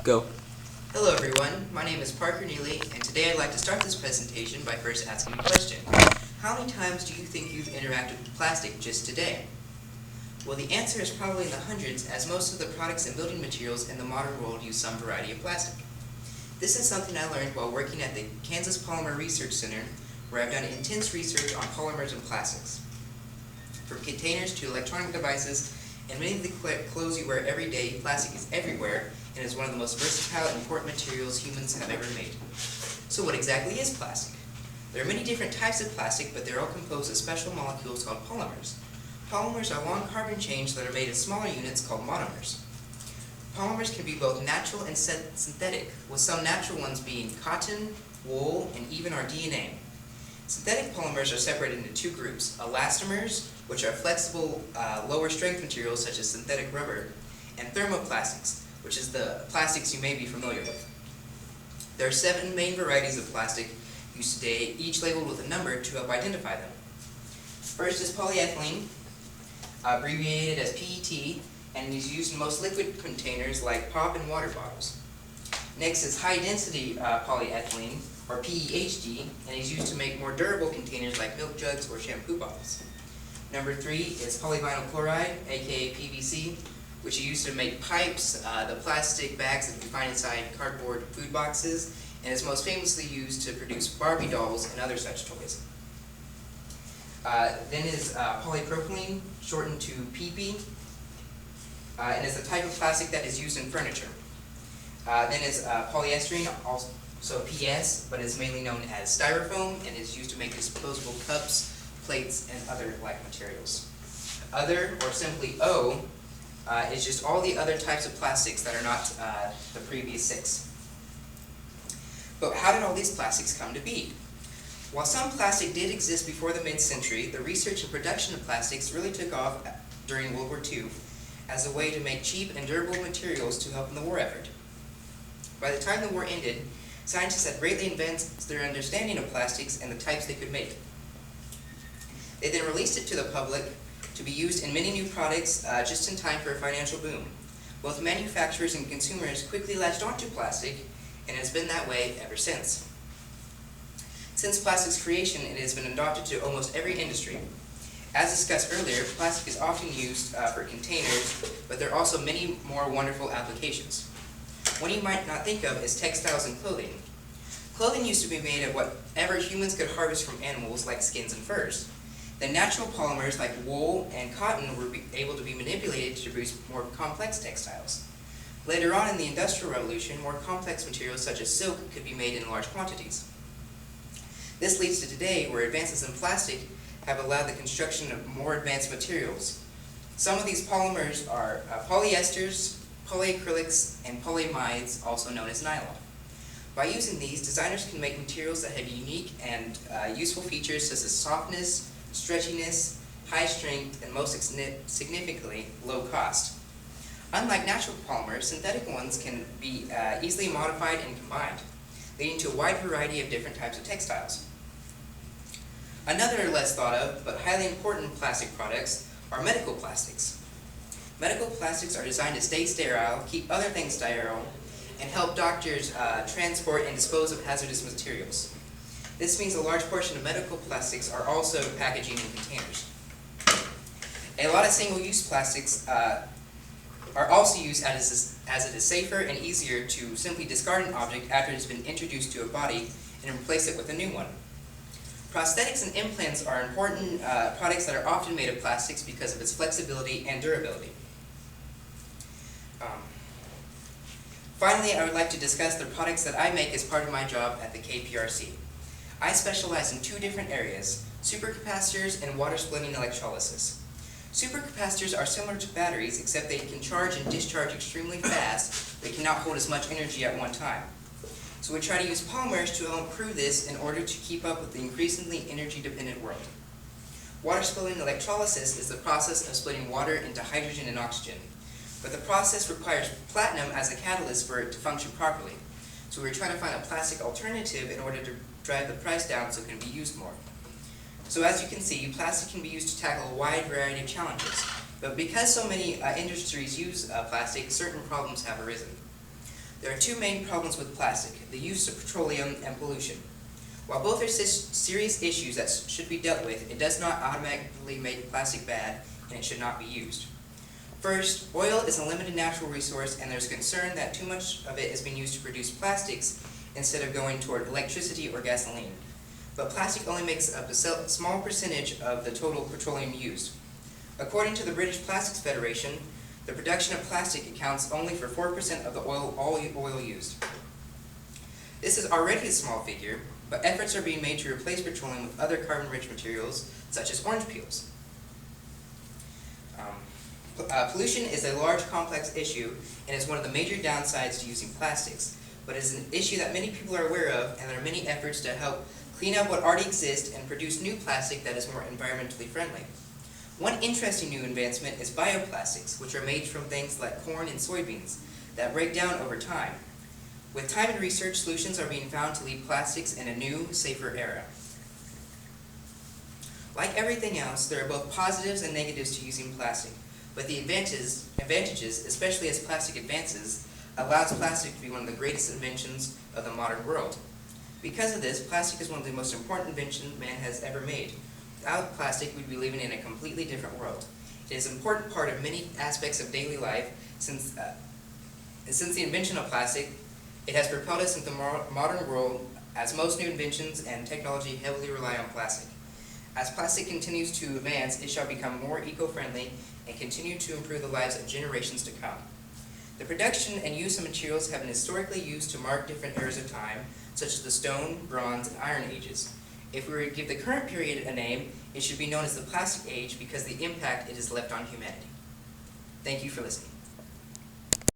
Go. Hello everyone, my name is Parker Neely, and today I'd like to start this presentation by first asking a question. How many times do you think you've interacted with plastic just today? Well, the answer is probably in the hundreds, as most of the products and building materials in the modern world use some variety of plastic. This is something I learned while working at the Kansas Polymer Research Center, where I've done intense research on polymers and plastics. From containers to electronic devices and many of the clothes you wear every day, plastic is everywhere and is one of the most versatile and important materials humans have ever made. So what exactly is plastic? There are many different types of plastic, but they're all composed of special molecules called polymers. Polymers are long carbon chains that are made of smaller units called monomers. Polymers can be both natural and synthetic, with some natural ones being cotton, wool, and even our DNA. Synthetic polymers are separated into two groups: elastomers, which are flexible, lower strength materials such as synthetic rubber, and thermoplastics, which is the plastics you may be familiar with. There are 7 main varieties of plastic used today, each labeled with a number to help identify them. First is polyethylene, abbreviated as PET, and is used in most liquid containers like pop and water bottles. Next is high-density polyethylene, or PEHD, and is used to make more durable containers like milk jugs or shampoo bottles. Number 3 is polyvinyl chloride, aka PVC, which is used to make pipes, the plastic bags that you find inside cardboard food boxes, and is most famously used to produce Barbie dolls and other such toys. Then is polypropylene, shortened to PP, and is a type of plastic that is used in furniture. Then is polyester, also PS, but is mainly known as styrofoam and is used to make disposable cups, plates, and other like materials. Other, or simply O, is just all the other types of plastics that are not the previous 6. But how did all these plastics come to be? While some plastic did exist before the mid-century, the research and production of plastics really took off during World War II as a way to make cheap and durable materials to help in the war effort. By the time the war ended, scientists had greatly advanced their understanding of plastics and the types they could make. They then released it to the public to be used in many new products just in time for a financial boom. Both manufacturers and consumers quickly latched onto plastic, and it's been that way ever since. Since plastic's creation, it has been adopted to almost every industry. As discussed earlier, plastic is often used for containers, but there are also many more wonderful applications. One you might not think of is textiles and clothing. Clothing used to be made of whatever humans could harvest from animals, like skins and furs. Then natural polymers like wool and cotton were able to be manipulated to produce more complex textiles. Later on in the Industrial Revolution, more complex materials such as silk could be made in large quantities. This leads to today, where advances in plastic have allowed the construction of more advanced materials. Some of these polymers are polyesters, polyacrylics, and polyamides, also known as nylon. By using these, designers can make materials that have unique and useful features such as softness, stretchiness, high strength, and most significantly, low cost. Unlike natural polymers, synthetic ones can be easily modified and combined, leading to a wide variety of different types of textiles. Another less thought of, but highly important plastic products are medical plastics. Medical plastics are designed to stay sterile, keep other things sterile, and help doctors transport and dispose of hazardous materials. This means a large portion of medical plastics are also packaging in containers. A lot of single-use plastics are also used as it is safer and easier to simply discard an object after it has been introduced to a body and replace it with a new one. Prosthetics and implants are important products that are often made of plastics because of its flexibility and durability. Finally, I would like to discuss the products that I make as part of my job at the KPRC. I specialize in 2 different areas: supercapacitors and water splitting electrolysis. Supercapacitors are similar to batteries, except they can charge and discharge extremely fast. They cannot hold as much energy at one time. So we try to use polymers to improve this in order to keep up with the increasingly energy-dependent world. Water splitting electrolysis is the process of splitting water into hydrogen and oxygen. But the process requires platinum as a catalyst for it to function properly. So we're trying to find a plastic alternative in order to drive the price down so it can be used more. So as you can see, plastic can be used to tackle a wide variety of challenges. But because so many industries use plastic, certain problems have arisen. There are two main problems with plastic: the use of petroleum and pollution. While both are serious issues that should be dealt with, it does not automatically make plastic bad, and it should not be used. First, oil is a limited natural resource, and there's concern that too much of it is being used to produce plastics instead of going toward electricity or gasoline. But plastic only makes up a small percentage of the total petroleum used. According to the British Plastics Federation, the production of plastic accounts only for 4% of all oil used. This is already a small figure, but efforts are being made to replace petroleum with other carbon-rich materials, such as orange peels. Pollution is a large, complex issue and is one of the major downsides to using plastics, but it is an issue that many people are aware of, and there are many efforts to help clean up what already exists and produce new plastic that is more environmentally friendly. One interesting new advancement is bioplastics, which are made from things like corn and soybeans that break down over time. With time and research, solutions are being found to leave plastics in a new, safer era. Like everything else, there are both positives and negatives to using plastic, but the advantages, especially as plastic advances, allows plastic to be one of the greatest inventions of the modern world. Because of this, plastic is one of the most important inventions man has ever made. Without plastic, we'd be living in a completely different world. It is an important part of many aspects of daily life. Since the invention of plastic, it has propelled us into the modern world, as most new inventions and technology heavily rely on plastic. As plastic continues to advance, it shall become more eco-friendly and continue to improve the lives of generations to come. The production and use of materials have been historically used to mark different eras of time, such as the Stone, Bronze, and Iron Ages. If we were to give the current period a name, it should be known as the Plastic Age because of the impact it has left on humanity. Thank you for listening.